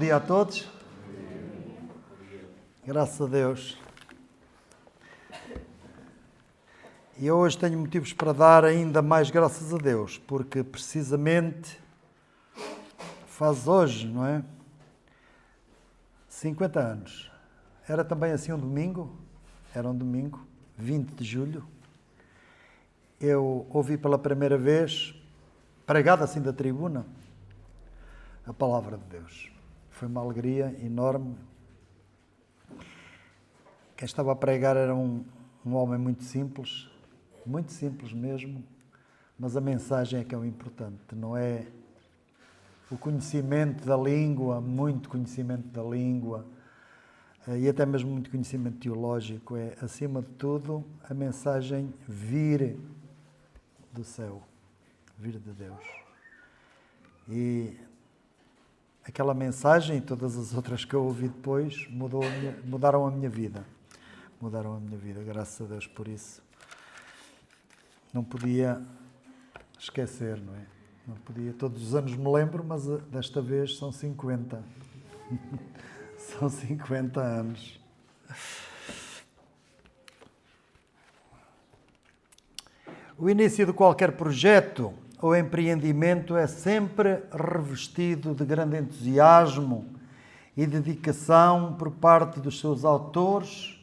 dia a todos. Graças a Deus. E hoje tenho motivos para dar ainda mais graças a Deus, porque precisamente faz hoje, não é? 50 anos. Era também assim um domingo, era um domingo, 20 de julho. Eu ouvi pela primeira vez, pregado assim da tribuna, a palavra de Deus. Foi uma alegria enorme. Quem estava a pregar era um homem muito simples mesmo, mas a mensagem é que é o importante, não é o conhecimento da língua, muito conhecimento da língua, e até mesmo muito conhecimento teológico, é, acima de tudo, a mensagem vir do céu, vir de Deus. E aquela mensagem e todas as outras que eu ouvi depois mudaram a minha vida. Mudaram a minha vida, graças a Deus por isso. Não podia esquecer, não é? Não podia, todos os anos me lembro, mas desta vez são 50. São 50 anos. O início de qualquer projeto ou empreendimento é sempre revestido de grande entusiasmo e dedicação por parte dos seus autores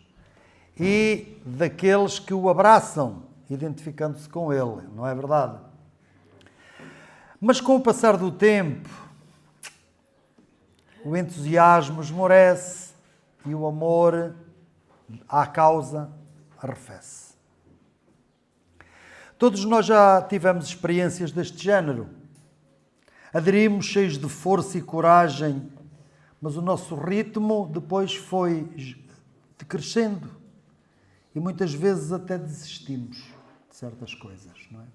e daqueles que o abraçam, identificando-se com ele, não é verdade? Mas com o passar do tempo, o entusiasmo esmorece e o amor à causa arrefece. Todos nós já tivemos experiências deste género. Aderimos cheios de força e coragem, mas o nosso ritmo depois foi decrescendo e muitas vezes até desistimos de certas coisas, não é?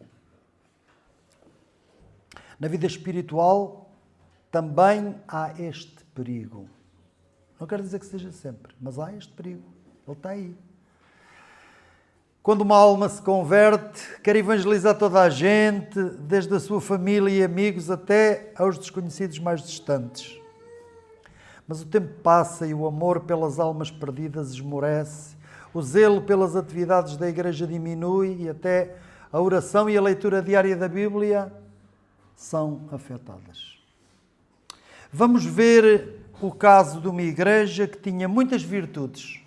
Na vida espiritual também há este perigo. Não quero dizer que seja sempre, mas há este perigo. Ele está aí. Quando uma alma se converte, quer evangelizar toda a gente, desde a sua família e amigos até aos desconhecidos mais distantes. Mas o tempo passa e o amor pelas almas perdidas esmorece, o zelo pelas atividades da igreja diminui e até a oração e a leitura diária da Bíblia são afetadas. Vamos ver o caso de uma igreja que tinha muitas virtudes,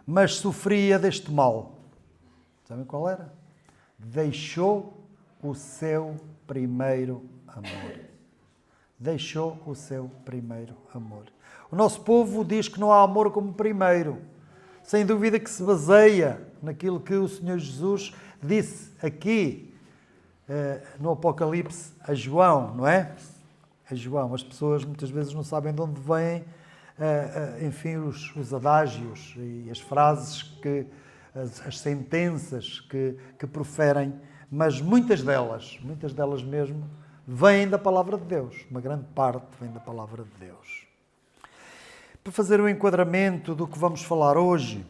mas sofria deste mal. Sabem qual era? Deixou o seu primeiro amor. Deixou o seu primeiro amor. O nosso povo diz que não há amor como primeiro. Sem dúvida que se baseia naquilo que o Senhor Jesus disse aqui no Apocalipse a João, não é? A João. As pessoas muitas vezes não sabem de onde vêm, enfim, os adágios e as frases, as sentenças que proferem, mas muitas delas mesmo, vêm da Palavra de Deus. Uma grande parte vem da Palavra de Deus. Para fazer um enquadramento do que vamos falar hoje,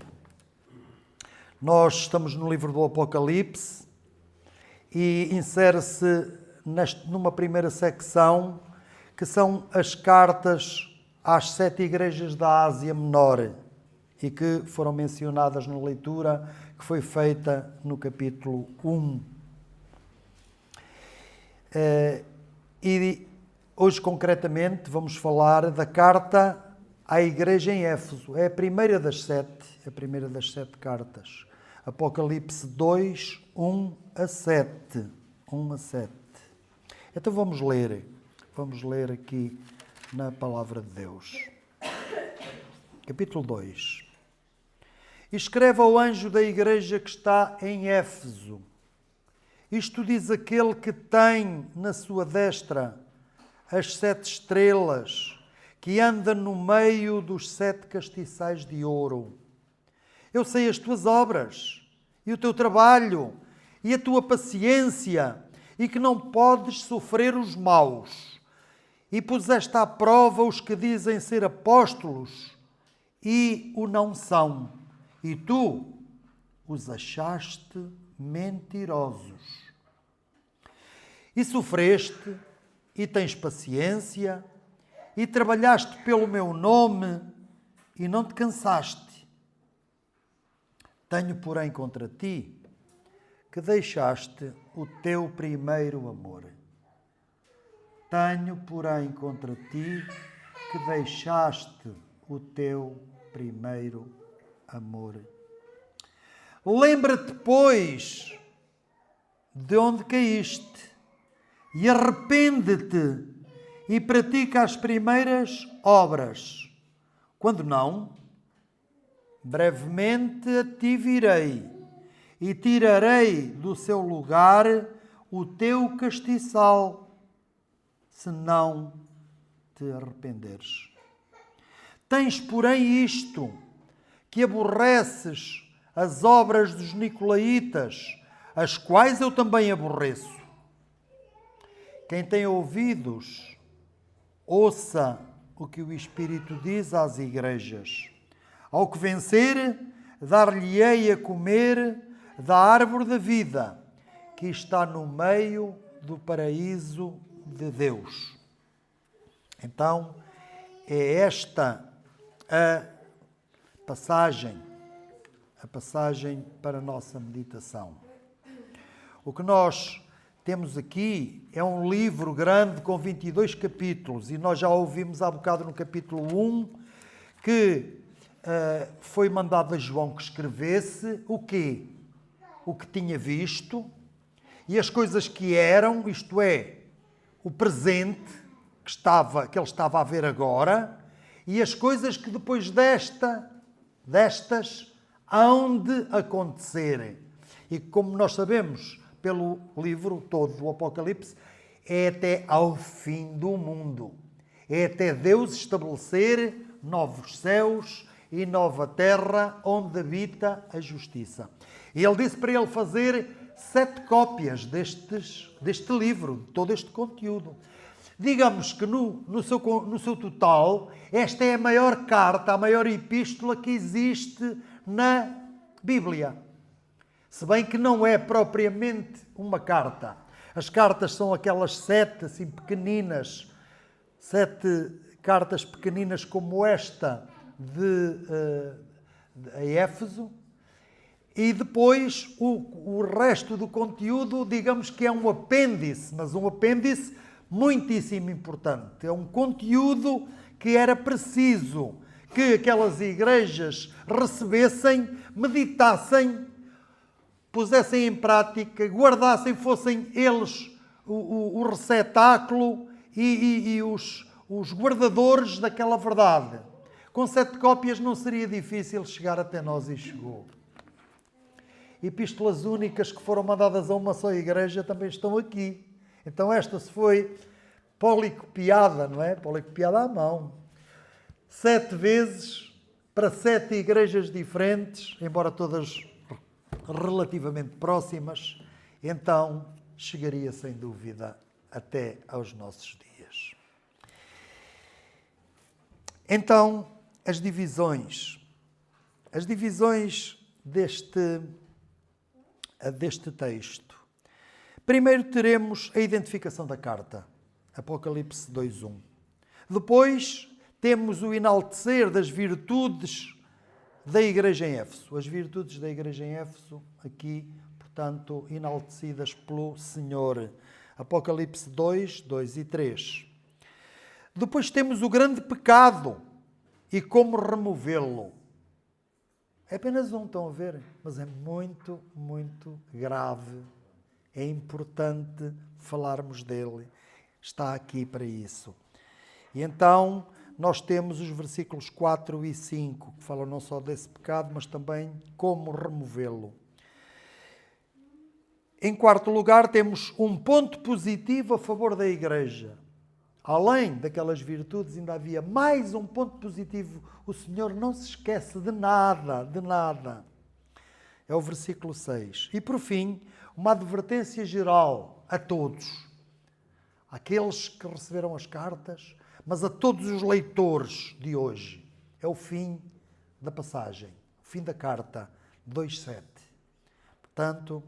nós estamos no livro do Apocalipse e insere-se numa primeira secção que são as cartas às 7 igrejas da Ásia Menor e que foram mencionadas na leitura que foi feita no capítulo 1. E hoje, concretamente, vamos falar da carta à igreja em Éfeso. É a primeira das 7 cartas. Apocalipse 2, 1 a 7. 1 a 7. Então vamos ler aqui na Palavra de Deus. Capítulo 2. Escreve ao anjo da igreja que está em Éfeso. Isto diz aquele que tem na sua destra as 7 estrelas, que anda no meio dos 7 castiçais de ouro. Eu sei as tuas obras, e o teu trabalho, e a tua paciência, e que não podes sofrer os maus. E puseste à prova os que dizem ser apóstolos, e o não são. E tu os achaste mentirosos. E sofreste, e tens paciência, e trabalhaste pelo meu nome e não te cansaste. Tenho, porém, contra ti que deixaste o teu primeiro amor. Tenho, porém, contra ti que deixaste o teu primeiro amor. Lembra-te, pois, de onde caíste e arrepende-te e pratica as primeiras obras. Quando não, brevemente a ti virei e tirarei do seu lugar o teu castiçal, se não te arrependeres. Tens, porém, isto, que aborreces as obras dos nicolaítas, as quais eu também aborreço. Quem tem ouvidos, ouça o que o Espírito diz às igrejas. Ao que vencer, dar-lhe-ei a comer da árvore da vida, que está no meio do paraíso de Deus. Então, é esta a passagem para a nossa meditação. O que nós temos aqui é um livro grande com 22 capítulos e nós já ouvimos há bocado no capítulo 1 que foi mandado a João que escrevesse o quê? O que tinha visto e as coisas que eram, isto é, o presente que ele estava a ver agora e as coisas que depois destas hão de acontecerem. E como nós sabemos pelo livro todo do Apocalipse, é até ao fim do mundo. É até Deus estabelecer novos céus e nova terra onde habita a justiça. E ele disse para ele fazer 7 cópias deste livro, de todo este conteúdo. Digamos que no seu total, esta é a maior carta, a maior epístola que existe na Bíblia. Se bem que não é propriamente uma carta. As cartas são aquelas 7 assim pequeninas, 7 cartas pequeninas como esta de Éfeso. E depois o resto do conteúdo, digamos que é um apêndice, mas um apêndice muitíssimo importante. É um conteúdo que era preciso que aquelas igrejas recebessem, meditassem, pusessem em prática, guardassem, fossem eles o receptáculo e os guardadores daquela verdade. Com 7 cópias não seria difícil chegar até nós e chegou. Epístolas únicas que foram mandadas a uma só igreja também estão aqui. Então esta se foi policopiada, não é? Policopiada à mão. 7 vezes para 7 igrejas diferentes, embora todas relativamente próximas, então chegaria sem dúvida até aos nossos dias. Então, as divisões deste texto. Primeiro teremos a identificação da carta, Apocalipse 2:1. Depois temos o enaltecer das virtudes da igreja em Éfeso. As virtudes da igreja em Éfeso, aqui, portanto, enaltecidas pelo Senhor. Apocalipse 2, 2 e 3. Depois temos o grande pecado e como removê-lo. É apenas um, estão a ver? Mas é muito, muito grave. É importante falarmos dele. Está aqui para isso. E então, nós temos os versículos 4 e 5, que falam não só desse pecado, mas também como removê-lo. Em quarto lugar, temos um ponto positivo a favor da igreja. Além daquelas virtudes, ainda havia mais um ponto positivo. O Senhor não se esquece de nada, de nada. É o versículo 6. E por fim, uma advertência geral a todos. Àqueles que receberam as cartas, mas a todos os leitores de hoje. É o fim da passagem, o fim da carta 2:7. Portanto,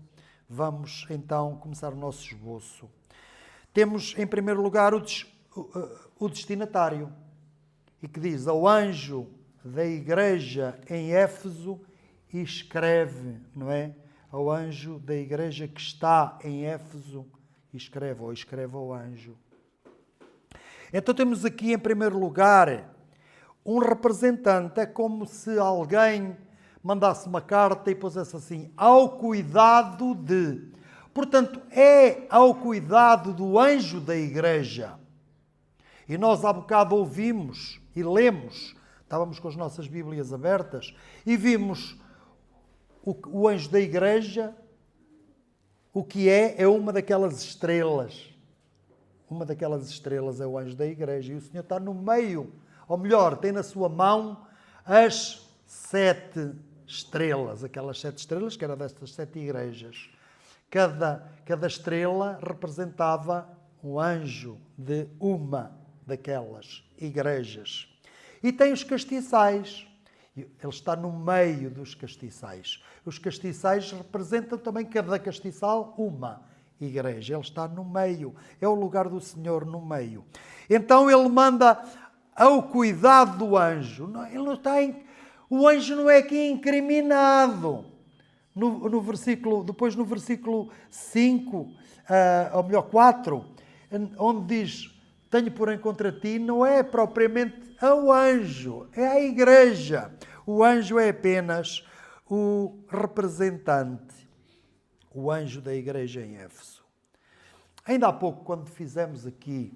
vamos então começar o nosso esboço. Temos, em primeiro lugar, o destinatário. E que diz: ao anjo da igreja em Éfeso escreve, não é? Ao anjo da igreja que está em Éfeso escreve, ou escreve ao anjo. Então temos aqui em primeiro lugar um representante. É como se alguém mandasse uma carta e pusesse assim: ao cuidado de. Portanto, é ao cuidado do anjo da igreja. E nós há bocado ouvimos e lemos, estávamos com as nossas Bíblias abertas, e vimos o anjo da igreja, o que é uma daquelas estrelas. Uma daquelas estrelas é o anjo da igreja. E o Senhor está no meio, ou melhor, tem na sua mão as 7 estrelas, aquelas 7 estrelas que eram destas 7 igrejas. Cada estrela representava um anjo de uma daquelas igrejas. E tem os castiçais. Ele está no meio dos castiçais. Os castiçais representam também cada castiçal uma igreja. Ele está no meio. É o lugar do Senhor no meio. Então ele manda ao cuidado do anjo. Ele não está o anjo não é aqui incriminado. No versículo, depois no versículo 5, ou melhor 4, onde diz: tenho porém contra ti, não é propriamente ao anjo, é à igreja. O anjo é apenas o representante, o anjo da igreja em Éfeso. Ainda há pouco, quando fizemos aqui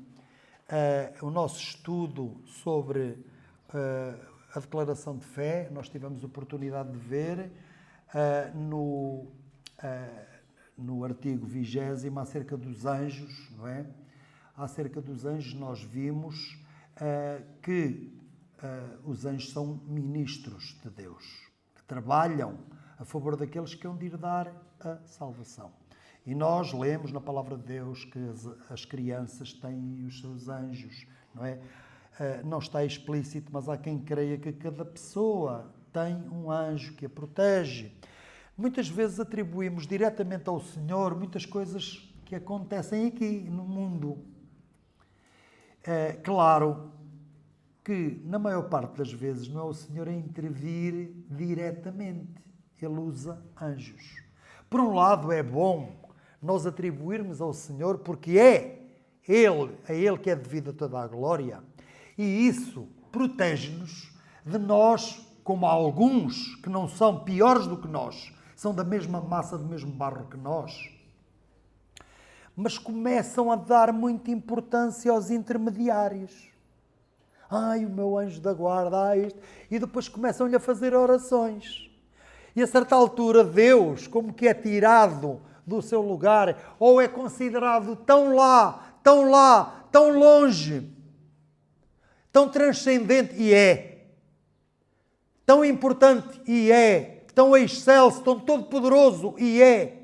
o nosso estudo sobre a declaração de fé, nós tivemos a oportunidade de ver no artigo 20º acerca dos anjos, não é? Acerca dos anjos nós vimos que os anjos são ministros de Deus, que trabalham a favor daqueles que hão de herdar a salvação. E nós lemos na palavra de Deus que as crianças têm os seus anjos, não é? Não está explícito, mas há quem creia que cada pessoa tem um anjo que a protege. Muitas vezes atribuímos diretamente ao Senhor muitas coisas que acontecem aqui no mundo. Claro que, na maior parte das vezes, não é o Senhor a intervir diretamente. Ele usa anjos. Por um lado, é bom nós atribuirmos ao Senhor, porque é a Ele que é devida toda a glória. E isso protege-nos de nós, como alguns que não são piores do que nós, são da mesma massa, do mesmo barro que nós, mas começam a dar muita importância aos intermediários. Ai, o meu anjo da guarda, isto. E depois começam-lhe a fazer orações. E a certa altura, Deus, como que é tirado do seu lugar, ou é considerado tão lá, tão longe, tão transcendente, e é. Tão importante, e é. Tão excelso, tão todo-poderoso, e é.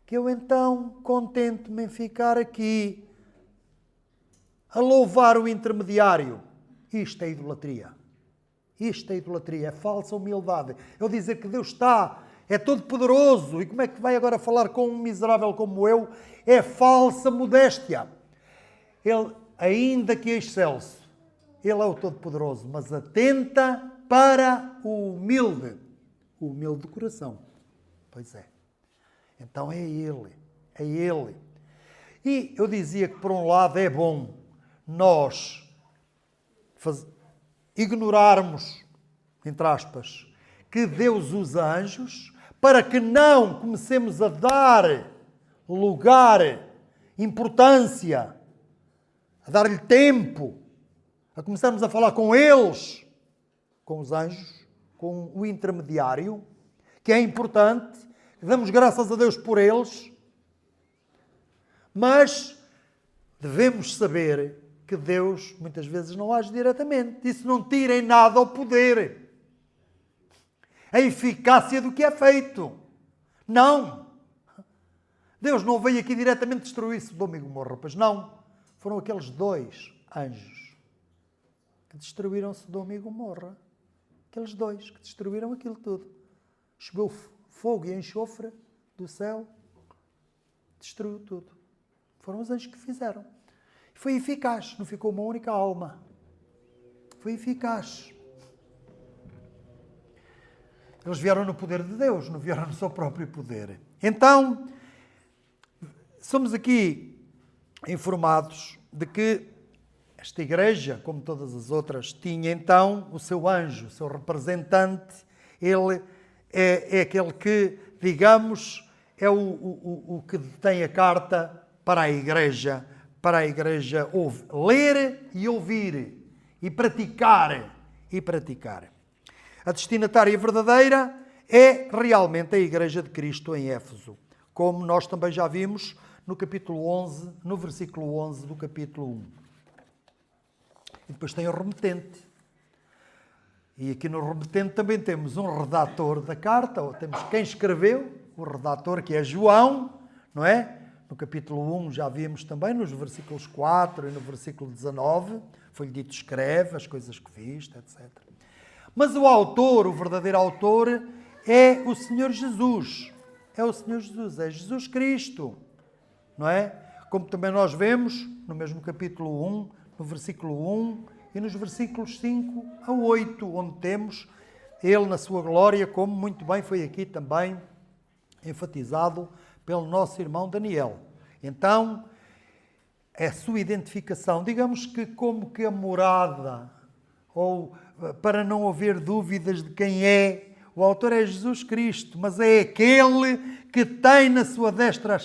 Que eu então contento-me em ficar aqui a louvar o intermediário. Isto é idolatria. Isto é idolatria, é falsa humildade. Eu dizer que Deus é todo poderoso, e como é que vai agora falar com um miserável como eu? É falsa modéstia. Ele, ainda que excelso, Ele é o todo poderoso, mas atenta para o humilde de coração. Pois é. Então é Ele. E eu dizia que, por um lado, é bom nós ignorarmos, entre aspas, que Deus usa anjos, para que não comecemos a dar lugar, importância, a dar-lhe tempo, a começarmos a falar com eles, com os anjos, com o intermediário, que é importante, damos graças a Deus por eles, mas devemos saber que Deus muitas vezes não age diretamente. Isso não tira em nada o poder, a eficácia do que é feito. Não. Deus não veio aqui diretamente destruir Sodoma e Gomorra, pois não. Foram aqueles 2 anjos que destruíram Sodoma e Gomorra. Aqueles 2 que destruíram aquilo tudo. Chegou fogo e enxofre do céu, destruiu tudo. Foram os anjos que fizeram. Foi eficaz, não ficou uma única alma. Foi eficaz. Eles vieram no poder de Deus, não vieram no seu próprio poder. Então, somos aqui informados de que esta igreja, como todas as outras, tinha então o seu anjo, o seu representante. Ele é aquele que, digamos, é o que tem a carta para a igreja ler e ouvir e praticar. A destinatária verdadeira é realmente a Igreja de Cristo em Éfeso, como nós também já vimos no capítulo 11, no versículo 11 do capítulo 1. E depois tem o remetente. E aqui no remetente também temos um redator da carta, ou temos quem escreveu, o redator que é João, não é? No capítulo 1 já vimos também, nos versículos 4 e no versículo 19, foi-lhe dito escreve as coisas que viste, etc. Mas o autor, o verdadeiro autor, é o Senhor Jesus. É o Senhor Jesus, é Jesus Cristo, não é? Como também nós vemos no mesmo capítulo 1, no versículo 1 e nos versículos 5 a 8, onde temos ele na sua glória, como muito bem foi aqui também enfatizado pelo nosso irmão Daniel. Então, a sua identificação, digamos que como que a morada, ou para não haver dúvidas de quem é, o autor é Jesus Cristo, mas é aquele que tem na sua destra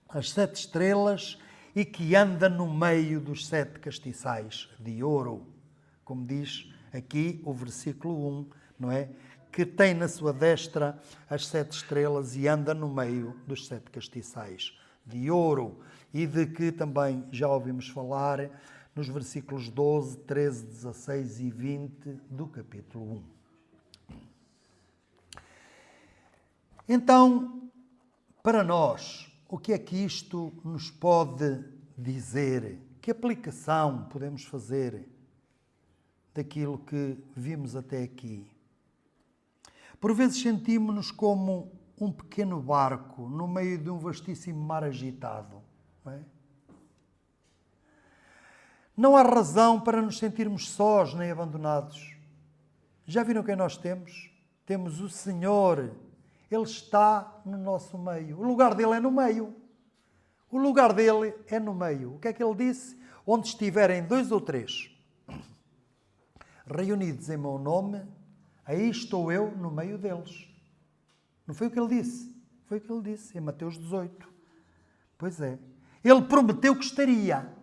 as 7 estrelas e que anda no meio dos 7 castiçais de ouro, como diz aqui o versículo 1, não é? Que tem na sua destra as 7 estrelas e anda no meio dos 7 castiçais de ouro, e de que também já ouvimos falar nos versículos 12, 13, 16 e 20 do capítulo 1. Então, para nós, o que é que isto nos pode dizer? Que aplicação podemos fazer daquilo que vimos até aqui? Por vezes sentimos-nos como um pequeno barco no meio de um vastíssimo mar agitado, não é? Não há razão para nos sentirmos sós nem abandonados. Já viram quem nós temos? Temos o Senhor. Ele está no nosso meio. O lugar dele é no meio. O lugar dele é no meio. O que é que ele disse? Onde estiverem 2 ou 3 reunidos em meu nome, aí estou eu no meio deles. Não foi o que ele disse? Foi o que ele disse em Mateus 18. Pois é. Ele prometeu que estaria.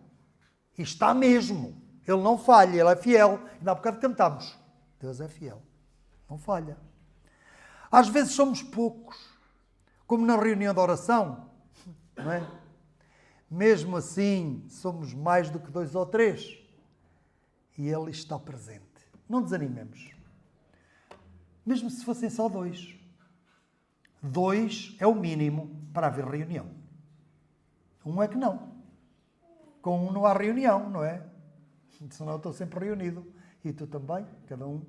E está mesmo. Ele não falha, ele é fiel. Ainda há bocado cantamos. Deus é fiel. Não falha. Às vezes somos poucos. Como na reunião de oração. Não é? Mesmo assim, somos mais do que 2 ou 3. E ele está presente. Não desanimemos. Mesmo se fossem só 2. 2 é o mínimo para haver reunião. 1 é que não. Com 1 não há reunião, não é? Senão eu estou sempre reunido. E tu também, cada um.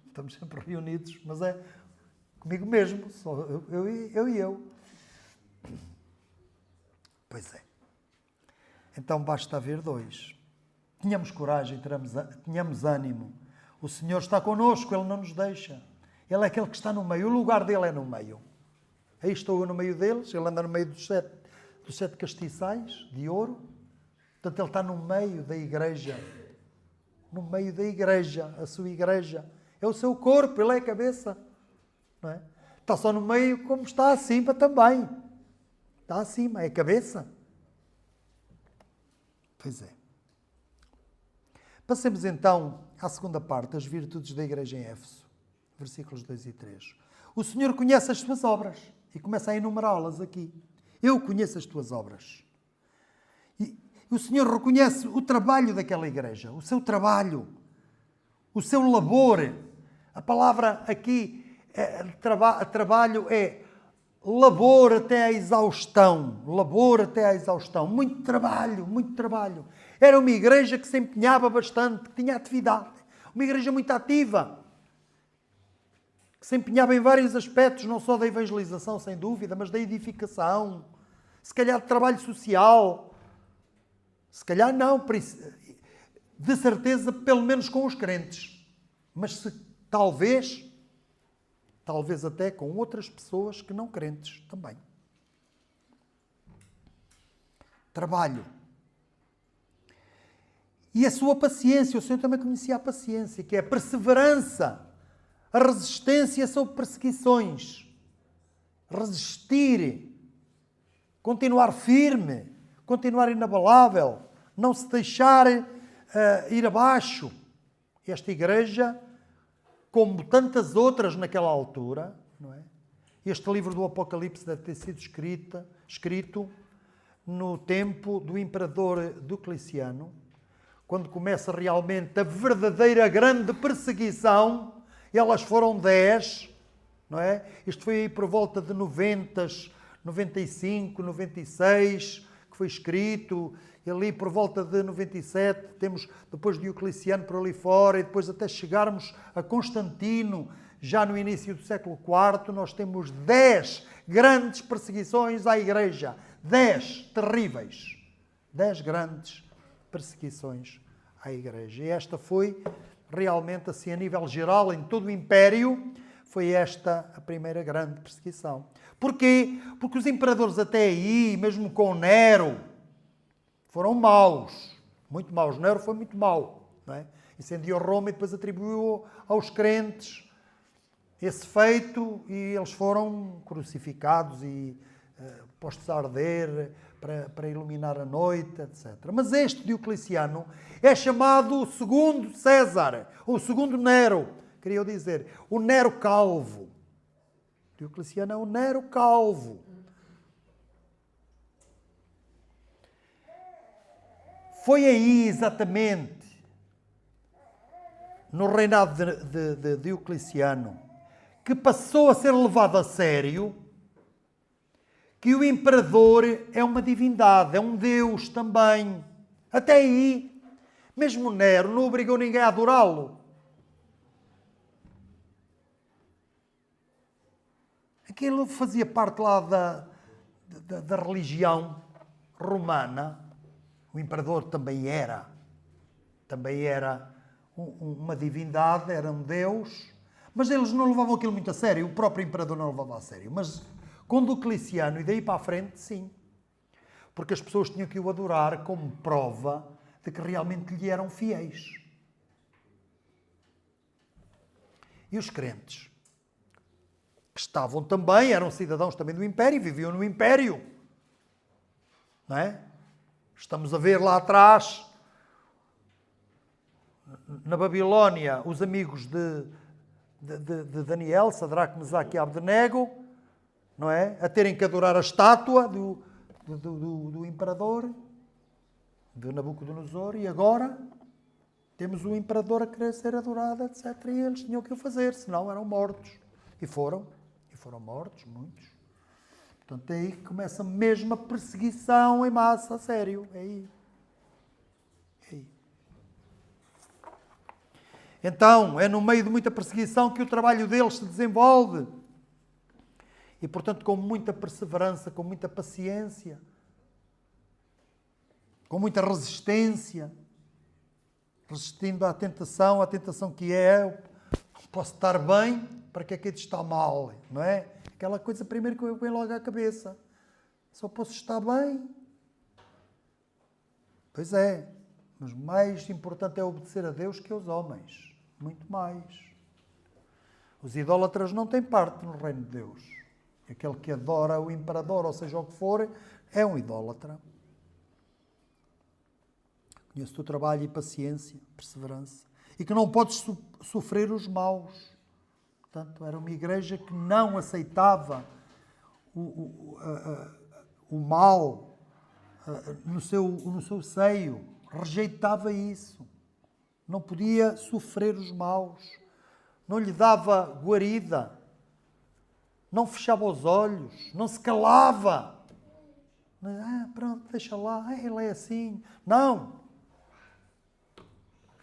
Estamos sempre reunidos, mas é comigo mesmo, só eu e eu. Pois é. Então basta haver 2. Tenhamos coragem, tenhamos ânimo. O Senhor está connosco, Ele não nos deixa. Ele é aquele que está no meio, o lugar dele é no meio. Aí estou eu no meio deles, ele anda no meio dos 7 castiçais de ouro. Portanto, ele está no meio da igreja. No meio da igreja, a sua igreja. É o seu corpo, ele é a cabeça. Não é? Está só no meio como está acima também. Está acima, é a cabeça. Pois é. Passemos então à segunda parte, as virtudes da igreja em Éfeso. Versículos 2 e 3. O Senhor conhece as tuas obras. E começa a enumerá-las aqui. Eu conheço as tuas obras. E o Senhor reconhece o trabalho daquela igreja. O seu trabalho. O seu labor. A palavra aqui, trabalho é labor até à exaustão. Labor até à exaustão. Muito trabalho, muito trabalho. Era uma igreja que se empenhava bastante, que tinha atividade. Uma igreja muito ativa. Que se empenhava em vários aspectos, não só da evangelização, sem dúvida, mas da edificação, se calhar de trabalho social, Se calhar não, de certeza, pelo menos com os crentes. Mas talvez até com outras pessoas que não crentes também. Trabalho. E a sua paciência, o Senhor também conhecia a paciência, que é a perseverança, a resistência sobre perseguições. Resistir, continuar firme, continuar inabalável, não se deixar ir abaixo. Esta igreja, como tantas outras naquela altura, não é? Este livro do Apocalipse deve ter sido escrito no tempo do imperador Diocleciano, quando começa realmente a verdadeira grande perseguição. Elas foram 10, não é? Isto foi aí por volta de 90, 95, 96, que foi escrito. E ali por volta de 97, temos depois de Diocleciano por ali fora, e depois até chegarmos a Constantino, já no início do século IV, nós temos 10 grandes perseguições à Igreja. 10 terríveis. 10 grandes perseguições à Igreja. E esta foi realmente, assim, a nível geral, em todo o Império, foi esta a primeira grande perseguição. Porquê? Porque os imperadores até aí, mesmo com Nero, foram maus, muito maus. Nero foi muito mau, não é? Incendiou Roma e depois atribuiu aos crentes esse feito e eles foram crucificados e postos a arder para iluminar a noite, etc. Mas este Diocleciano é chamado o segundo César, ou o segundo Nero, queria eu dizer, o Nero Calvo. Diocleciano é o Nero Calvo. Foi aí exatamente, no reinado de Diocleciano, que passou a ser levado a sério que o imperador é uma divindade, é um deus também. Até aí, mesmo Nero não obrigou ninguém a adorá-lo. Aquilo fazia parte lá da religião romana. O imperador também era uma divindade, era um deus, mas eles não levavam aquilo muito a sério. O próprio imperador não levava a sério. Mas com Diocleciano e daí para a frente, sim. Porque as pessoas tinham que o adorar como prova de que realmente lhe eram fiéis. E os crentes, que estavam também, eram cidadãos também do Império, viviam no Império. Não é? Estamos a ver lá atrás, na Babilónia, os amigos de Daniel, Sadraque, Mesaque e Abdenego, não é? A terem que adorar a estátua do imperador, de Nabucodonosor, e agora temos o imperador a querer ser adorado, etc. E eles tinham que o fazer, senão eram mortos. E foram mortos, muitos. Portanto, é aí que começa mesmo a perseguição em massa, a sério. É aí. É aí. Então, é no meio de muita perseguição que o trabalho deles se desenvolve. E, portanto, com muita perseverança, com muita paciência, com muita resistência, resistindo à tentação que é, posso estar bem, para que é que isto está mal, não é? Aquela coisa primeiro que eu venho logo à cabeça. Só posso estar bem. Pois é, mas mais importante é obedecer a Deus que aos homens. Muito mais. Os idólatras não têm parte no reino de Deus. Aquele que adora o imperador, ou seja o que for, é um idólatra. Conheço o teu trabalho e paciência, perseverança. E que não podes sofrer os maus. Portanto, era uma igreja que não aceitava o mal no seu seio. Rejeitava isso. Não podia sofrer os maus. Não lhe dava guarida. Não fechava os olhos. Não se calava. Pronto, deixa lá. Ele é assim. Não.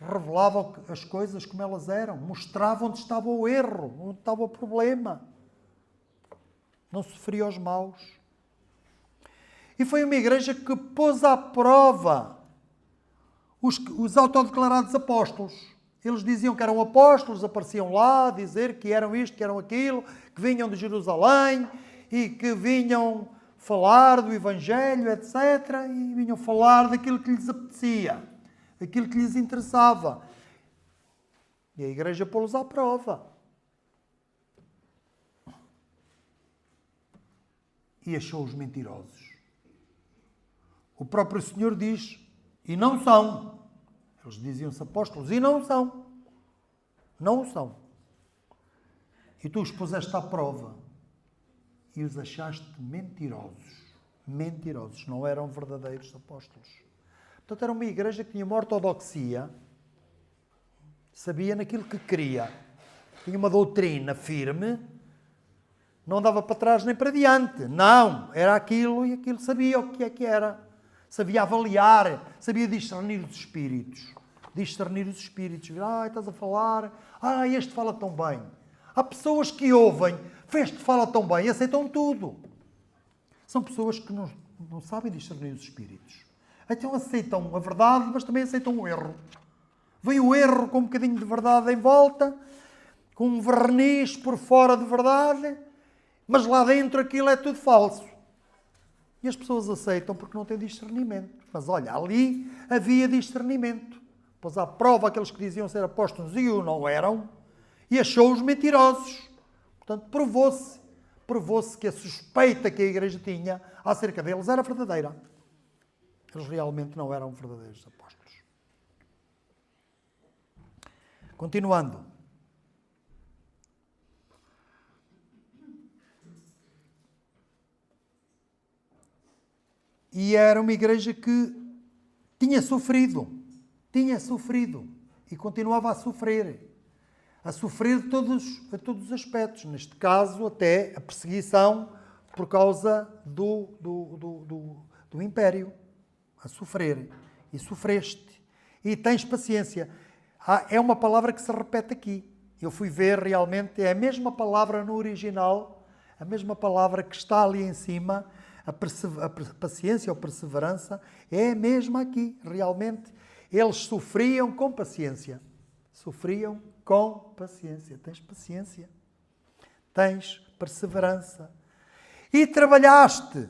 Revelavam as coisas como elas eram, mostravam onde estava o erro, onde estava o problema. Não sofria os maus. E foi uma igreja que pôs à prova os autodeclarados apóstolos. Eles diziam que eram apóstolos, apareciam lá a dizer que eram isto, que eram aquilo, que vinham de Jerusalém e que vinham falar do Evangelho, etc. E vinham falar daquilo que lhes apetecia, daquilo que lhes interessava. E a igreja pô-los à prova. E achou-os mentirosos. O próprio Senhor diz, e não são. Eles diziam-se apóstolos, e não são. Não o são. E tu os puseste à prova e os achaste mentirosos. Mentirosos. Não eram verdadeiros apóstolos. Portanto, era uma igreja que tinha uma ortodoxia, sabia naquilo que queria, tinha uma doutrina firme, não andava para trás nem para diante. Não, era aquilo e aquilo, sabia o que era. Sabia avaliar, sabia discernir os espíritos. Discernir os espíritos. Estás a falar, este fala tão bem. Há pessoas que ouvem, este fala tão bem, e aceitam tudo. São pessoas que não sabem discernir os espíritos. Então aceitam a verdade, mas também aceitam o erro. Vem o erro com um bocadinho de verdade em volta, com um verniz por fora de verdade, mas lá dentro aquilo é tudo falso. E as pessoas aceitam porque não têm discernimento. Mas olha, ali havia discernimento. Pôs à prova aqueles que diziam ser apóstolos e o não eram, e achou-os mentirosos. Portanto, provou-se que a suspeita que a igreja tinha acerca deles era verdadeira. Eles realmente não eram verdadeiros apóstolos. Continuando. E era uma igreja que tinha sofrido e continuava a sofrer de todos os aspectos. Neste caso, até a perseguição por causa do império. A sofrer. E sofreste. E tens paciência. É uma palavra que se repete aqui. Eu fui ver realmente, é a mesma palavra no original, a mesma palavra que está ali em cima. A paciência ou perseverança é a mesma aqui. Realmente, eles sofriam com paciência. Sofriam com paciência. Tens paciência. Tens perseverança. E trabalhaste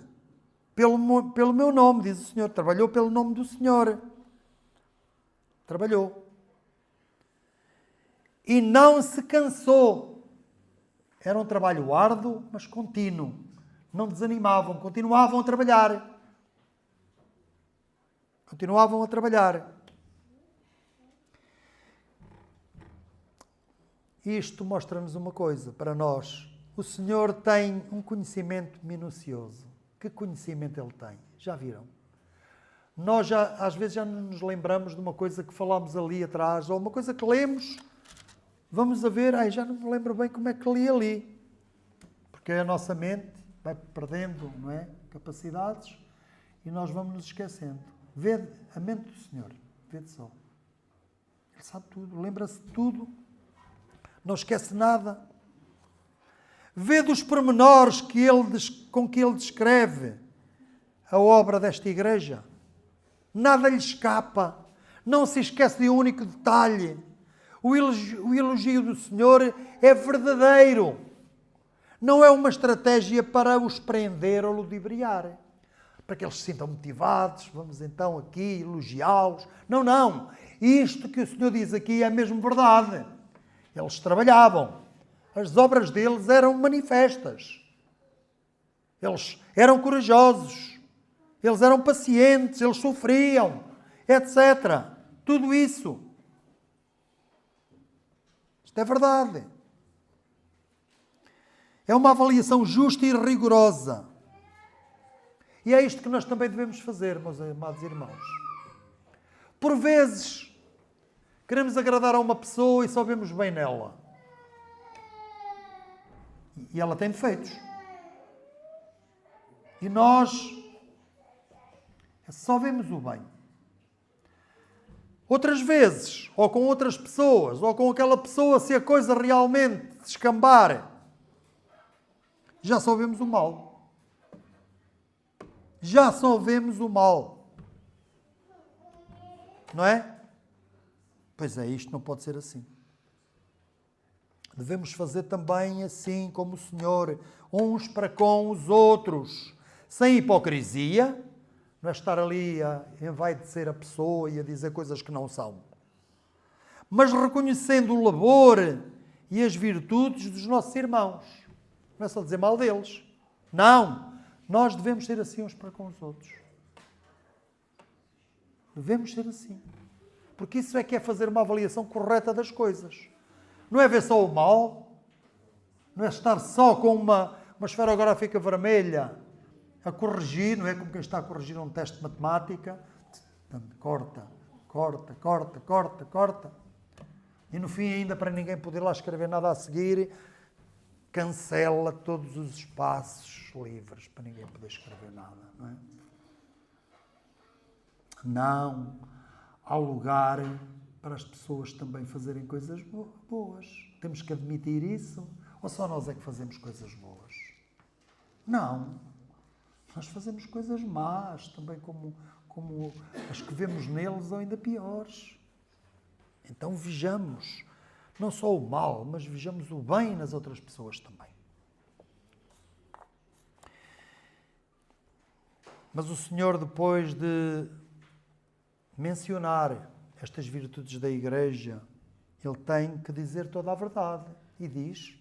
pelo meu nome, diz o Senhor. Trabalhou pelo nome do Senhor. Trabalhou. E não se cansou. Era um trabalho árduo, mas contínuo. Não desanimavam, continuavam a trabalhar. Continuavam a trabalhar. Isto mostra-nos uma coisa para nós. O Senhor tem um conhecimento minucioso. Que conhecimento Ele tem? Já viram? Nós às vezes já não nos lembramos de uma coisa que falámos ali atrás, ou uma coisa que lemos, vamos a ver, já não me lembro bem como é que li ali. Porque a nossa mente vai perdendo, não é, capacidades e nós vamos nos esquecendo. Vê a mente do Senhor, vê só. Ele sabe tudo, lembra-se de tudo, não esquece nada. Vê dos pormenores com que ele descreve a obra desta igreja. Nada lhe escapa, não se esquece de um único detalhe. O elogio do Senhor é verdadeiro. Não é uma estratégia para os prender ou ludibriar. Para que eles se sintam motivados, vamos então aqui elogiá-los. Não. Isto que o Senhor diz aqui é mesmo verdade. Eles trabalhavam. As obras deles eram manifestas. Eles eram corajosos. Eles eram pacientes. Eles sofriam, etc. Tudo isso. Isto é verdade. É uma avaliação justa e rigorosa. E é isto que nós também devemos fazer, meus amados irmãos. Por vezes, queremos agradar a uma pessoa e só vemos bem nela. E ela tem defeitos. E nós só vemos o bem. Outras vezes, ou com outras pessoas, ou com aquela pessoa, se a coisa realmente descambar, já só vemos o mal. Já só vemos o mal. Não é? Pois é, isto não pode ser assim. Devemos fazer também assim como o Senhor, uns para com os outros, sem hipocrisia, não é estar ali a envaidecer a pessoa e a dizer coisas que não são, mas reconhecendo o labor e as virtudes dos nossos irmãos. Não é só dizer mal deles. Não! Nós devemos ser assim uns para com os outros. Devemos ser assim. Porque isso é que é fazer uma avaliação correta das coisas. Não é ver só o mal, não é estar só com uma esferográfica vermelha a corrigir, não é como quem está a corrigir um teste de matemática. Corta, corta, corta, corta, corta. E no fim, ainda para ninguém poder lá escrever nada a seguir, cancela todos os espaços livres para ninguém poder escrever nada, não é? Não. Há lugar para as pessoas também fazerem coisas boas. Temos que admitir isso. Ou só nós é que fazemos coisas boas? Não. Nós fazemos coisas más, também como as que vemos neles ou ainda piores. Então vejamos, não só o mal, mas vejamos o bem nas outras pessoas também. Mas o Senhor, depois de mencionar estas virtudes da Igreja, Ele tem que dizer toda a verdade. E diz.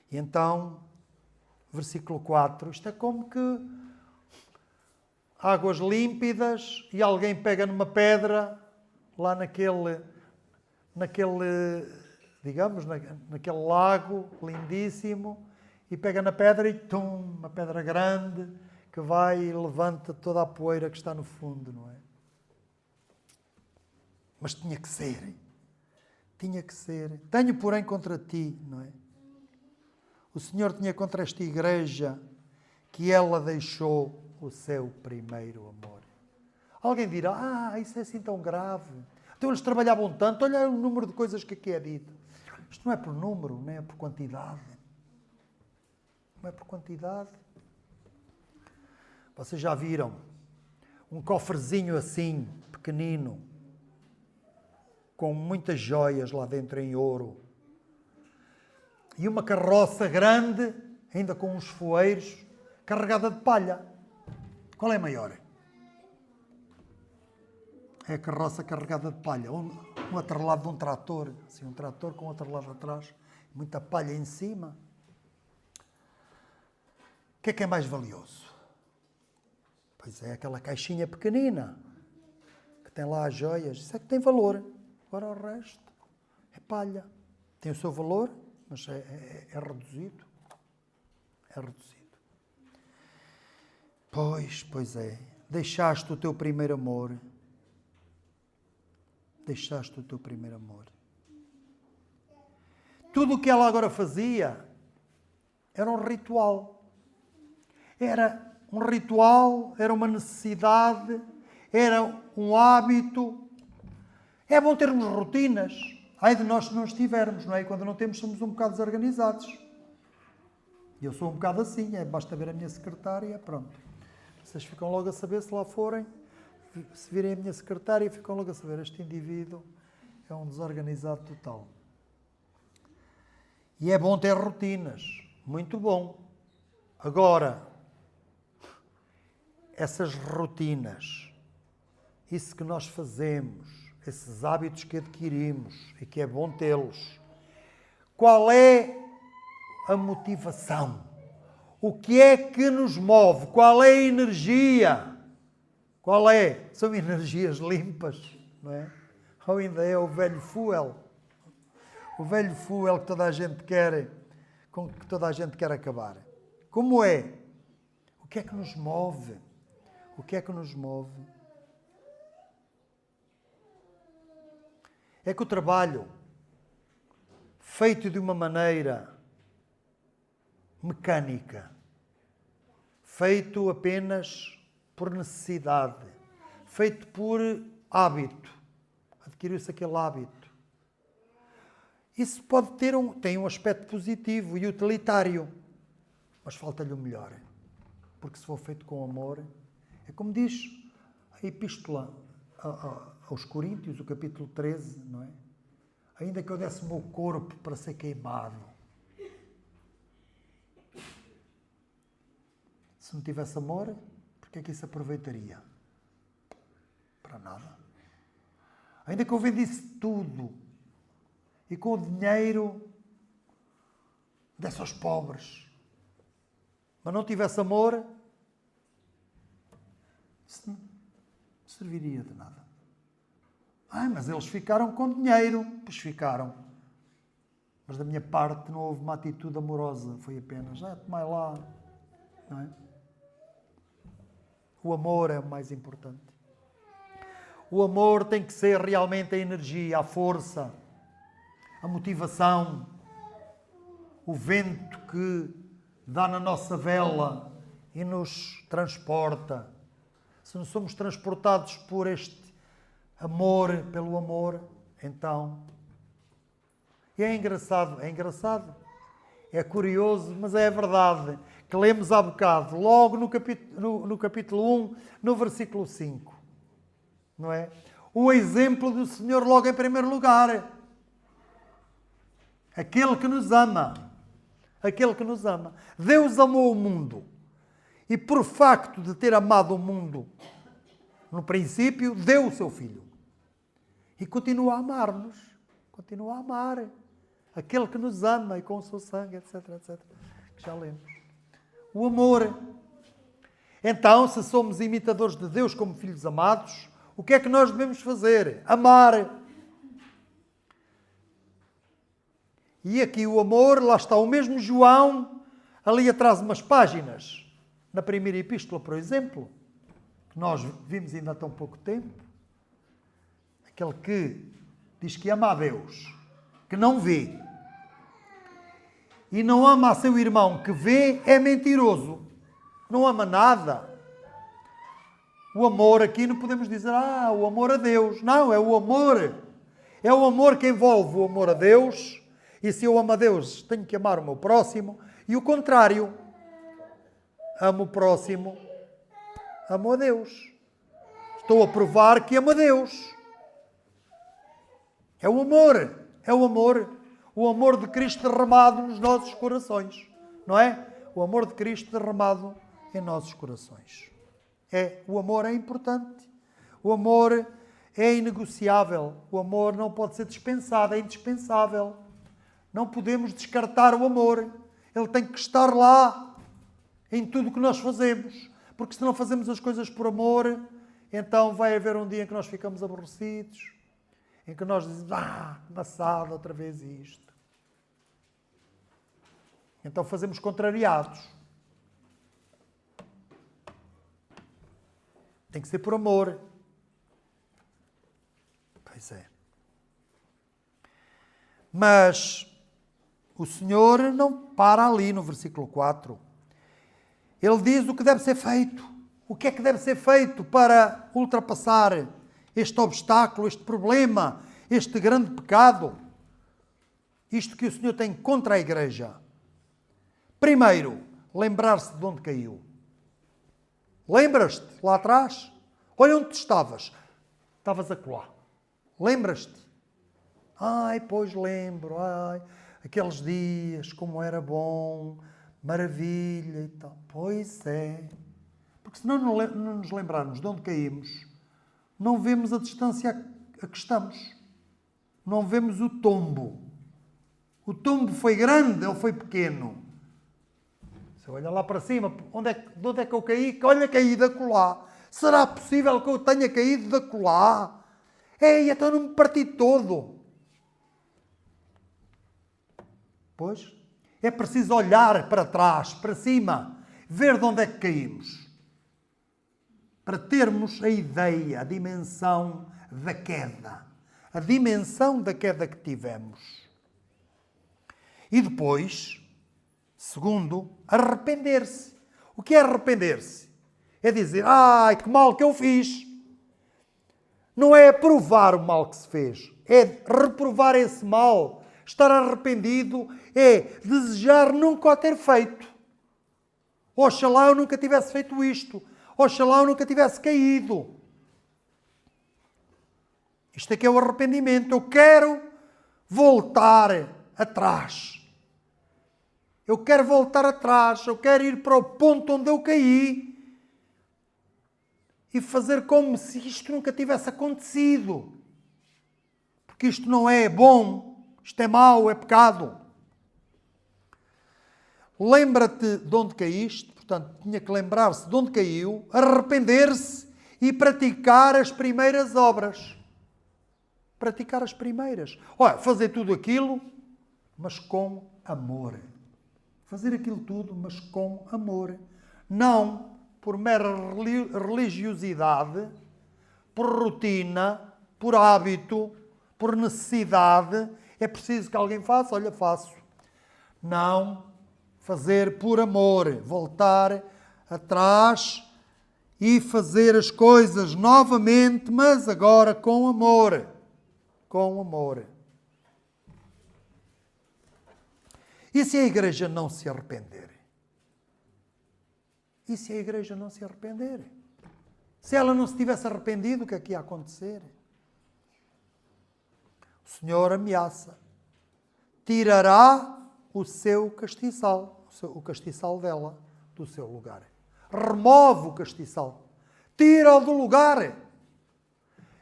E então, versículo 4, isto é como que águas límpidas e alguém pega numa pedra lá naquele lago lindíssimo e pega na pedra e uma pedra grande que vai e levanta toda a poeira que está no fundo, não é? Mas tinha que ser. Tinha que ser. Tenho, porém, contra ti, não é? O Senhor tinha contra esta igreja que ela deixou o seu primeiro amor. Alguém dirá, isso é assim tão grave. Então eles trabalhavam tanto, olha o número de coisas que aqui é dito. Isto não é por número, nem é por quantidade. Não é por quantidade. Vocês já viram um cofrezinho assim, pequenino, com muitas joias lá dentro em ouro. E uma carroça grande, ainda com uns foeiros, carregada de palha. Qual é maior? É a carroça carregada de palha. Um atrelado de um trator. Assim, um trator com outro lado atrás. Muita palha em cima. O que é mais valioso? Pois é, aquela caixinha pequenina que tem lá as joias. Isso é que tem valor. Agora o resto é palha. Tem o seu valor, mas é reduzido. É reduzido. Pois é. Deixaste o teu primeiro amor. Deixaste o teu primeiro amor. Tudo o que ela agora fazia era um ritual. Era um ritual, era uma necessidade, era um hábito. É bom termos rotinas. Ai de nós se não estivermos, não é? E quando não temos, somos um bocado desorganizados. E eu sou um bocado assim, basta ver a minha secretária, pronto. Vocês ficam logo a saber, se lá forem, se virem a minha secretária, ficam logo a saber, este indivíduo é um desorganizado total. E é bom ter rotinas, muito bom. Agora, essas rotinas, isso que nós fazemos, esses hábitos que adquirimos e que é bom tê-los, qual é a motivação? O que é que nos move? Qual é a energia? Qual é? São energias limpas, não é? Ou ainda é o velho fuel? O velho fuel que toda a gente quer, com que toda a gente quer acabar. Como é? O que é que nos move? O que é que nos move? É que o trabalho, feito de uma maneira mecânica, feito apenas por necessidade, feito por hábito, adquiriu-se aquele hábito. Isso pode ter tem um aspecto positivo e utilitário, mas falta-lhe o melhor. Porque se for feito com amor, é como diz a epístola aos Coríntios, o capítulo 13, não é? Ainda que eu desse o meu corpo para ser queimado, se não tivesse amor, porque é que isso aproveitaria? Para nada. Ainda que eu vendisse tudo e com o dinheiro desse aos pobres, mas não tivesse amor, isso não serviria de nada. Mas eles ficaram com dinheiro. Pois ficaram. Mas da minha parte não houve uma atitude amorosa. Foi apenas, tomai lá. Não é? O amor é o mais importante. O amor tem que ser realmente a energia, a força, a motivação, o vento que dá na nossa vela e nos transporta. Se não somos transportados por este amor, pelo amor, então... E é engraçado, é curioso, mas é verdade, que lemos há bocado, logo no capítulo 1, no versículo 5, não é? O exemplo do Senhor logo em primeiro lugar. Aquele que nos ama. Aquele que nos ama. Deus amou o mundo. E por facto de ter amado o mundo, no princípio, deu o seu Filho. E continua a amar-nos. Continua a amar. Aquele que nos ama e com o seu sangue, etc, etc. Que já lemos. O amor. Então, se somos imitadores de Deus como filhos amados, o que é que nós devemos fazer? Amar. E aqui o amor, lá está o mesmo João, ali atrás de umas páginas, na primeira epístola, por exemplo, que nós vimos ainda há tão pouco tempo, aquele que diz que ama a Deus, que não vê, e não ama a seu irmão que vê, é mentiroso, não ama nada. O amor aqui não podemos dizer, o amor a Deus. Não, é o amor. É o amor que envolve o amor a Deus. E se eu amo a Deus, tenho que amar o meu próximo. E o contrário. Amo o próximo, amo a Deus. Estou a provar que amo a Deus. É o amor. É o amor. O amor de Cristo derramado nos nossos corações. Não é? O amor de Cristo derramado em nossos corações. O amor é importante. O amor é inegociável. O amor não pode ser dispensado, é indispensável. Não podemos descartar o amor. Ele tem que estar lá em tudo o que nós fazemos. Porque se não fazemos as coisas por amor, então vai haver um dia em que nós ficamos aborrecidos, em que nós dizemos, amassado outra vez isto. Então fazemos contrariados. Tem que ser por amor. Pois é. Mas o Senhor não para ali no versículo 4. Ele diz o que deve ser feito. O que é que deve ser feito para ultrapassar este obstáculo, este problema, este grande pecado? Isto que o Senhor tem contra a igreja. Primeiro, lembrar-se de onde caiu. Lembras-te lá atrás? Olha onde tu estavas. Estavas acolá. Lembras-te? Pois lembro. Aqueles dias, como era bom, maravilha e tal. Pois é. Porque se não nos lembrarmos de onde caímos, não vemos a distância a que estamos. Não vemos o tombo. O tombo foi grande ou foi pequeno? Se eu olhar lá para cima, de onde é que eu caí? Olha, caí de acolá. Será possível que eu tenha caído de acolá? Então não me parti todo. Pois, é preciso olhar para trás, para cima, ver de onde é que caímos. Para termos a ideia, a dimensão da queda. A dimensão da queda que tivemos. E depois, segundo, arrepender-se. O que é arrepender-se? É dizer, que mal que eu fiz. Não é provar o mal que se fez. É reprovar esse mal. Estar arrependido é desejar nunca o ter feito. Oxalá eu nunca tivesse feito isto. Oxalá eu nunca tivesse caído. Isto é que é o arrependimento. Eu quero voltar atrás. Eu quero voltar atrás. Eu quero ir para o ponto onde eu caí e fazer como se isto nunca tivesse acontecido. Porque isto não é bom, isto é mau, é pecado. Lembra-te de onde caíste, portanto, tinha que lembrar-se de onde caiu, arrepender-se e praticar as primeiras obras. Praticar as primeiras. Olha, fazer tudo aquilo, mas com amor. Fazer aquilo tudo, mas com amor. Não por mera religiosidade, por rotina, por hábito, por necessidade. É preciso que alguém faça, olha, faço. Não, fazer por amor. Voltar atrás e fazer as coisas novamente, mas agora com amor. Com amor. E se a igreja não se arrepender? E se a igreja não se arrepender? Se ela não se tivesse arrependido, o que é que ia acontecer? O Senhor ameaça. Tirará o seu castiçal, o castiçal dela, do seu lugar. Remove o castiçal. Tira-o do lugar.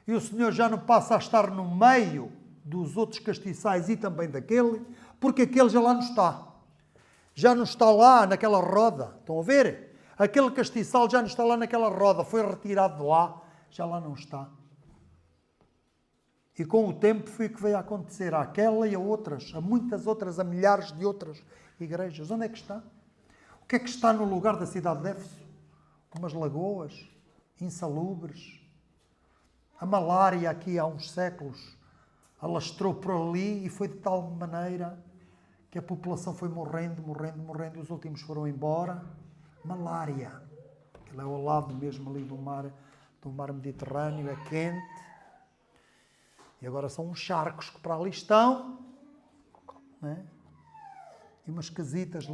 E o Senhor já não passa a estar no meio dos outros castiçais e também daquele, porque aquele já lá não está. Já não está lá naquela roda. Estão a ver? Aquele castiçal já não está lá naquela roda. Foi retirado de lá. Já lá não está. E com o tempo foi o que veio a acontecer àquela e a outras, a muitas outras, a milhares de outras igrejas. Onde é que está? O que é que está no lugar da cidade de Éfeso? Umas lagoas insalubres. A malária aqui há uns séculos alastrou por ali e foi de tal maneira que a população foi morrendo, e os últimos foram embora. Malária. Ele é ao lado mesmo ali do mar Mediterrâneo, é quente. E agora são uns charcos que para ali estão, né? E umas casitas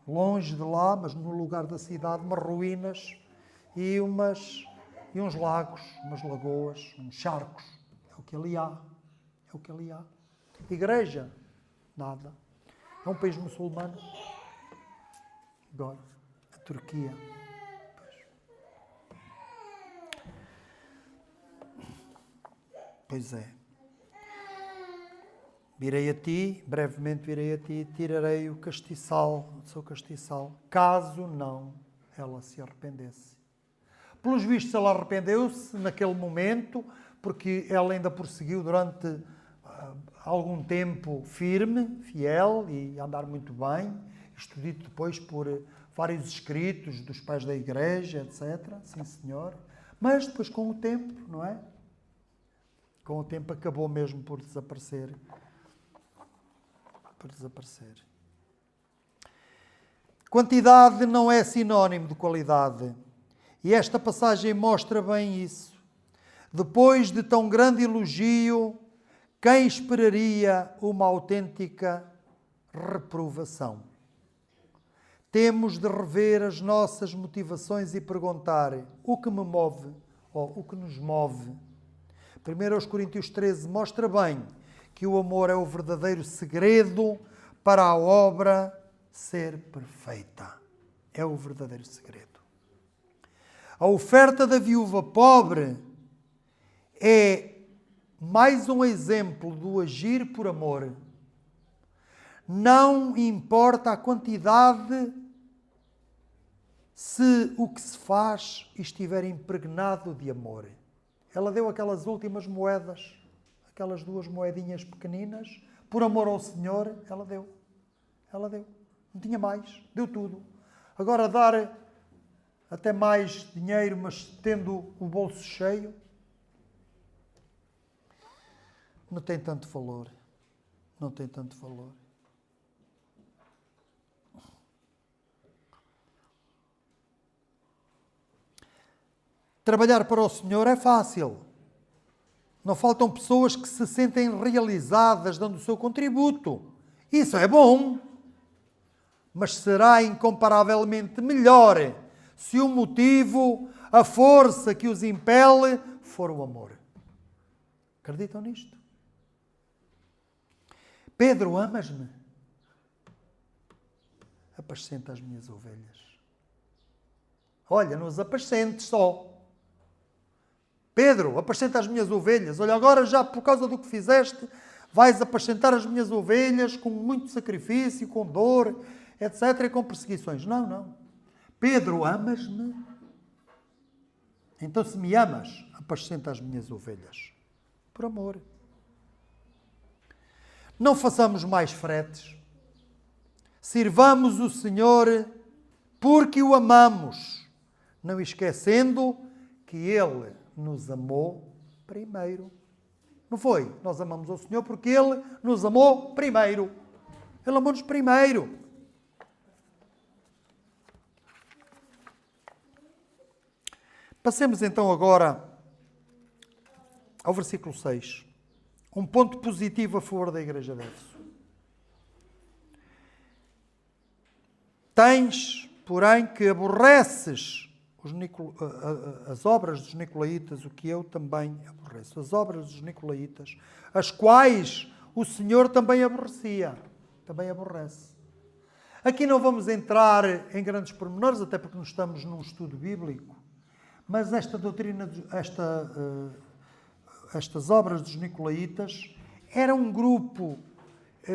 longe de lá, mas no lugar da cidade, umas ruínas e uns lagos, umas lagoas, uns charcos. É o que ali há. É o que ali há. Igreja? Nada. É um país muçulmano. Agora, a Turquia. Pois é. Virei a ti, brevemente virei a ti, tirarei o castiçal, o seu castiçal, caso não ela se arrependesse. Pelos vistos, ela arrependeu-se naquele momento, porque ela ainda prosseguiu durante algum tempo firme, fiel e a andar muito bem, isto dito depois por vários escritos dos pais da igreja, etc. Sim, senhor. Mas depois, com o tempo, não é? Com o tempo acabou mesmo por desaparecer. Quantidade não é sinónimo de qualidade. E esta passagem mostra bem isso. Depois de tão grande elogio, quem esperaria uma autêntica reprovação? Temos de rever as nossas motivações e perguntar o que me move ou o que nos move. 1 Coríntios 13 mostra bem que o amor é o verdadeiro segredo para a obra ser perfeita. É o verdadeiro segredo. A oferta da viúva pobre é mais um exemplo do agir por amor. Não importa a quantidade, se o que se faz estiver impregnado de amor. Ela deu aquelas últimas moedas, aquelas 2 moedinhas pequeninas, por amor ao Senhor, ela deu. Ela deu. Não tinha mais, deu tudo. Agora dar até mais dinheiro, mas tendo o bolso cheio, não tem tanto valor. Não tem tanto valor. Trabalhar para o Senhor é fácil. Não faltam pessoas que se sentem realizadas dando o seu contributo. Isso é bom. Mas será incomparavelmente melhor se o motivo, a força que os impele, for o amor. Acreditam nisto? Pedro, amas-me? Apascenta as minhas ovelhas. Olha, não as apascentes só. Pedro, apascenta as minhas ovelhas. Olha, agora já por causa do que fizeste, vais apacentar as minhas ovelhas com muito sacrifício, com dor, etc. e com perseguições. Não, não. Pedro, amas-me? Então, se me amas, apascenta as minhas ovelhas. Por amor. Não façamos mais fretes. Sirvamos o Senhor porque o amamos, não esquecendo que Ele nos amou primeiro. Não foi? Nós amamos o Senhor porque Ele nos amou primeiro. Ele amou-nos primeiro. Passemos então agora ao versículo 6. Um ponto positivo a favor da Igreja de Éfeso. Tens, porém, que aborreces as obras dos Nicolaítas, o que eu também aborreço. As obras dos Nicolaítas, as quais o Senhor também aborrecia. Também aborrece. Aqui não vamos entrar em grandes pormenores, até porque não estamos num estudo bíblico, mas esta doutrina, estas obras dos Nicolaítas, era um grupo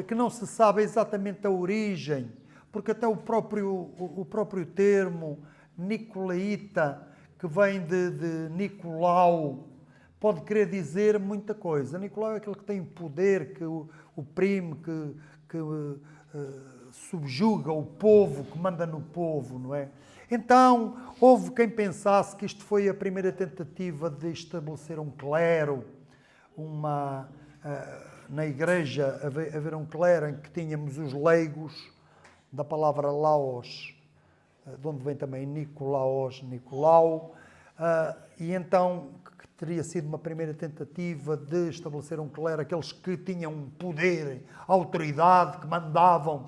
que não se sabe exatamente a origem, porque até o próprio termo Nicolaíta, que vem de Nicolau, pode querer dizer muita coisa. Nicolau é aquele que tem poder, que oprime, que subjuga o povo, que manda no povo, não é? Então, houve quem pensasse que isto foi a primeira tentativa de estabelecer um clero, na igreja haver um clero em que tínhamos os leigos, da palavra laos, de onde vem também Nicolaos, Nicolau, e então que teria sido uma primeira tentativa de estabelecer um clero, aqueles que tinham poder, autoridade, que mandavam,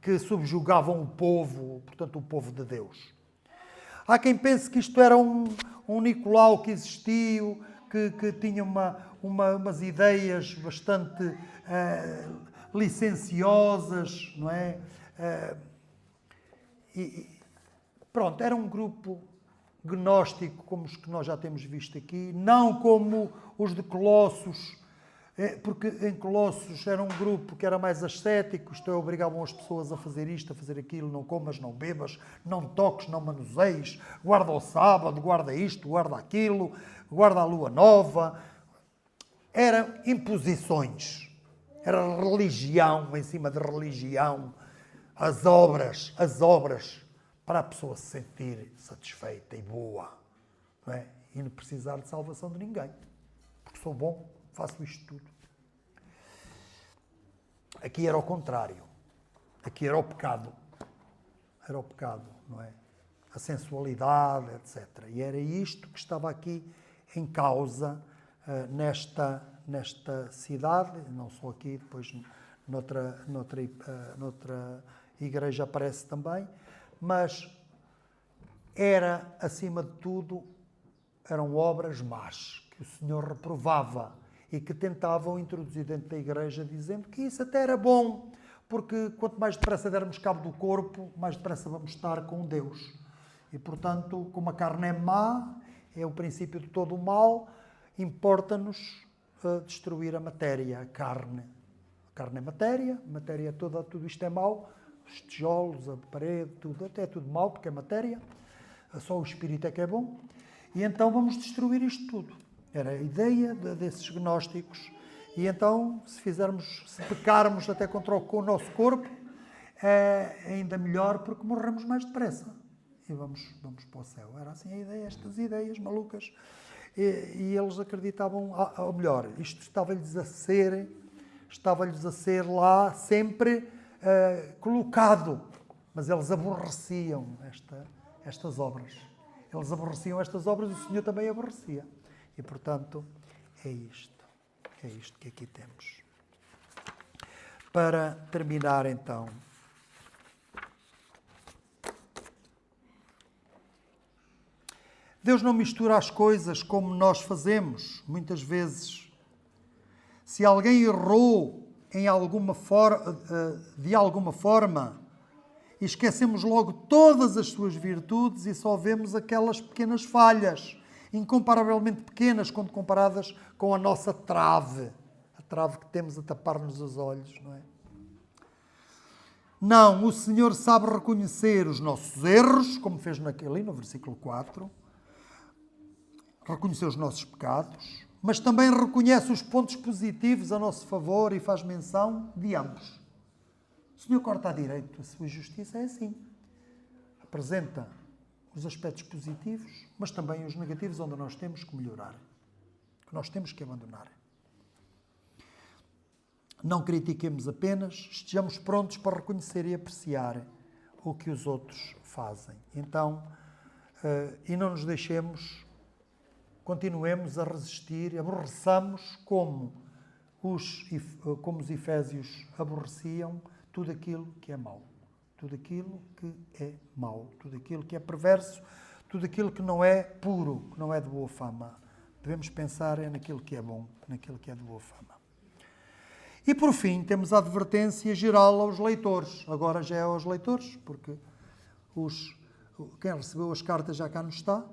que subjugavam o povo, portanto o povo de Deus. Há quem pense que isto era um Nicolau que existiu, que tinha umas ideias bastante licenciosas, não é? Pronto, era um grupo gnóstico, como os que nós já temos visto aqui, não como os de Colossos, porque em Colossos era um grupo que era mais ascético, isto é, obrigavam as pessoas a fazer isto, a fazer aquilo, não comas, não bebas, não toques, não manuseis, guarda o sábado, guarda isto, guarda aquilo, guarda a lua nova. Eram imposições, era religião em cima de religião, as obras, para a pessoa se sentir satisfeita e boa, não é? E não precisar de salvação de ninguém, porque sou bom, faço isto tudo. Aqui era o contrário, aqui era o pecado, não é? A sensualidade, etc. E era isto que estava aqui em causa nesta cidade, não só aqui, depois noutra igreja aparece também, mas era, acima de tudo, eram obras más, que o Senhor reprovava e que tentavam introduzir dentro da igreja, dizendo que isso até era bom, porque quanto mais depressa dermos cabo do corpo, mais depressa vamos estar com Deus. E, portanto, como a carne é má, é o princípio de todo o mal, importa-nos destruir a matéria, a carne. A carne é matéria toda, tudo isto é mau, os tijolos, a parede, tudo, até é tudo mau, porque é matéria, só o espírito é que é bom, e então vamos destruir isto tudo. Era a ideia desses gnósticos, e então, se pecarmos até contra o nosso corpo, é ainda melhor, porque morremos mais depressa, e vamos para o céu. Era assim a ideia, estas ideias malucas, e eles acreditavam, ou melhor, isto estava-lhes a ser lá sempre colocado, mas eles aborreciam estas obras. Eles aborreciam estas obras e o Senhor também aborrecia. E, portanto, é isto que aqui temos. Para terminar, então, Deus não mistura as coisas como nós fazemos, muitas vezes, Se alguém errou de alguma forma, e esquecemos logo todas as suas virtudes e só vemos aquelas pequenas falhas, incomparavelmente pequenas quando comparadas com a nossa trave. A trave que temos a tapar-nos os olhos, não é? Não, o Senhor sabe reconhecer os nossos erros, como fez ali no versículo 4. Reconhecer os nossos pecados, mas também reconhece os pontos positivos a nosso favor e faz menção de ambos. O Senhor corta à direita, a sua justiça é assim. Apresenta os aspectos positivos, mas também os negativos onde nós temos que melhorar, que nós temos que abandonar. Não critiquemos apenas, estejamos prontos para reconhecer e apreciar o que os outros fazem. Então, e não nos deixemos, continuemos a resistir, aborreçamos como os efésios aborreciam tudo aquilo que é mau. Tudo aquilo que é mau, tudo aquilo que é perverso, tudo aquilo que não é puro, que não é de boa fama. Devemos pensar naquilo que é bom, naquilo que é de boa fama. E por fim, temos a advertência geral aos leitores. Agora já é aos leitores, porque quem recebeu as cartas já cá não está.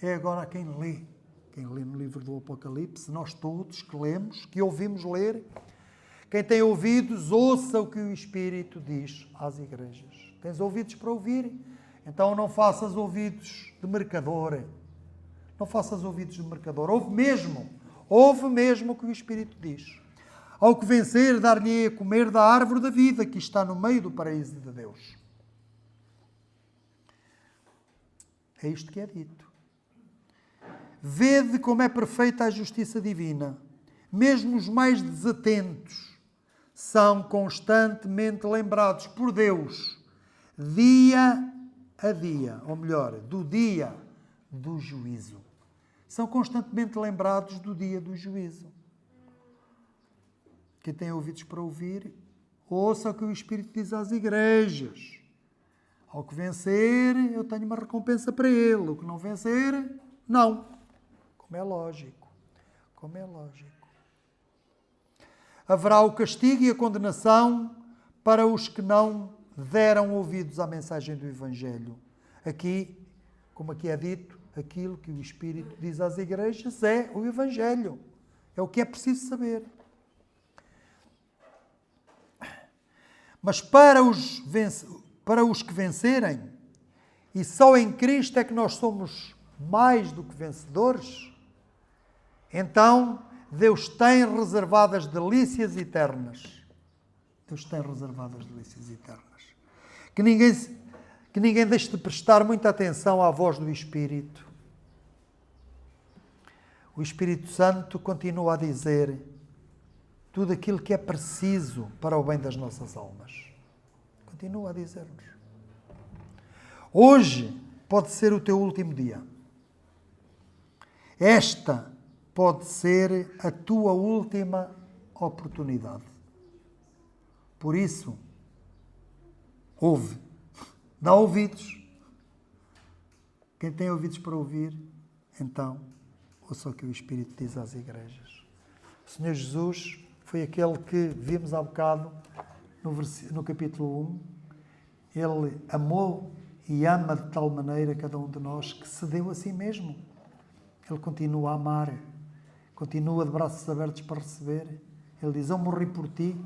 É agora quem lê. Quem lê no livro do Apocalipse, nós todos que lemos, que ouvimos ler. Quem tem ouvidos, ouça o que o Espírito diz às igrejas. Tens ouvidos para ouvir? Então não faças ouvidos de mercador. Não faças ouvidos de mercador. Ouve mesmo o que o Espírito diz. Ao que vencer, dar-lhe a comer da árvore da vida, que está no meio do paraíso de Deus. É isto que é dito. Vede como é perfeita a justiça divina. Mesmo os mais desatentos são constantemente lembrados por Deus, dia a dia, ou melhor, do dia do juízo. São constantemente lembrados do dia do juízo. Quem tem ouvidos para ouvir, ouça o que o Espírito diz às igrejas. Ao que vencer, eu tenho uma recompensa para ele. O que não vencer, não. Como é lógico. Como é lógico. Haverá o castigo e a condenação para os que não deram ouvidos à mensagem do Evangelho. Aqui, como aqui é dito, aquilo que o Espírito diz às igrejas é o Evangelho. É o que é preciso saber. Mas para os que vencerem, e só em Cristo é que nós somos mais do que vencedores, então Deus tem reservadas delícias eternas. Deus tem reservadas delícias eternas. Que ninguém deixe de prestar muita atenção à voz do Espírito. O Espírito Santo continua a dizer tudo aquilo que é preciso para o bem das nossas almas. Continua a dizer-nos. Hoje pode ser o teu último dia. Esta pode ser a tua última oportunidade. Por isso, ouve. Dá ouvidos. Quem tem ouvidos para ouvir, então, ouça o que o Espírito diz às igrejas. O Senhor Jesus foi aquele que vimos há bocado no capítulo 1. Ele amou e ama de tal maneira cada um de nós que se deu a si mesmo. Ele continua a amar, continua de braços abertos para receber. Ele diz, eu morri por ti.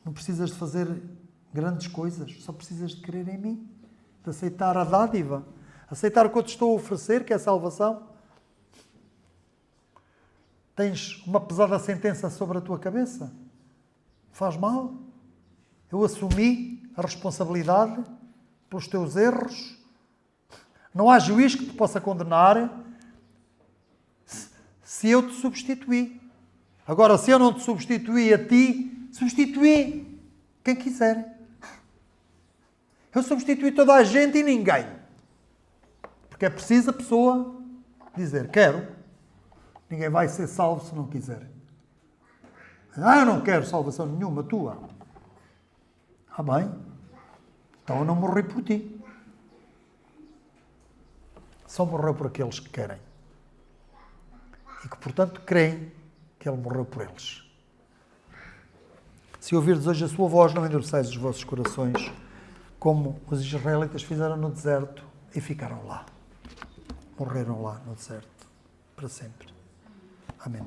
Não precisas de fazer grandes coisas, só precisas de crer em mim, de aceitar a dádiva, aceitar o que eu te estou a oferecer, que é a salvação. Tens uma pesada sentença sobre a tua cabeça. Faz mal. Eu assumi a responsabilidade pelos teus erros. Não há juiz que te possa condenar se eu te substituí. Agora, se eu não te substituí a ti, substituí quem quiser. Eu substituí toda a gente e ninguém. Porque é preciso a pessoa dizer, quero. Ninguém vai ser salvo se não quiser. Eu não quero salvação nenhuma tua. Ah, bem. Então eu não morri por ti. Só morreu por aqueles que querem. E que portanto, creem que Ele morreu por eles. Se ouvirdes hoje a sua voz, não endureceis os vossos corações, como os israelitas fizeram no deserto e ficaram lá. Morreram lá no deserto, para sempre. Amém.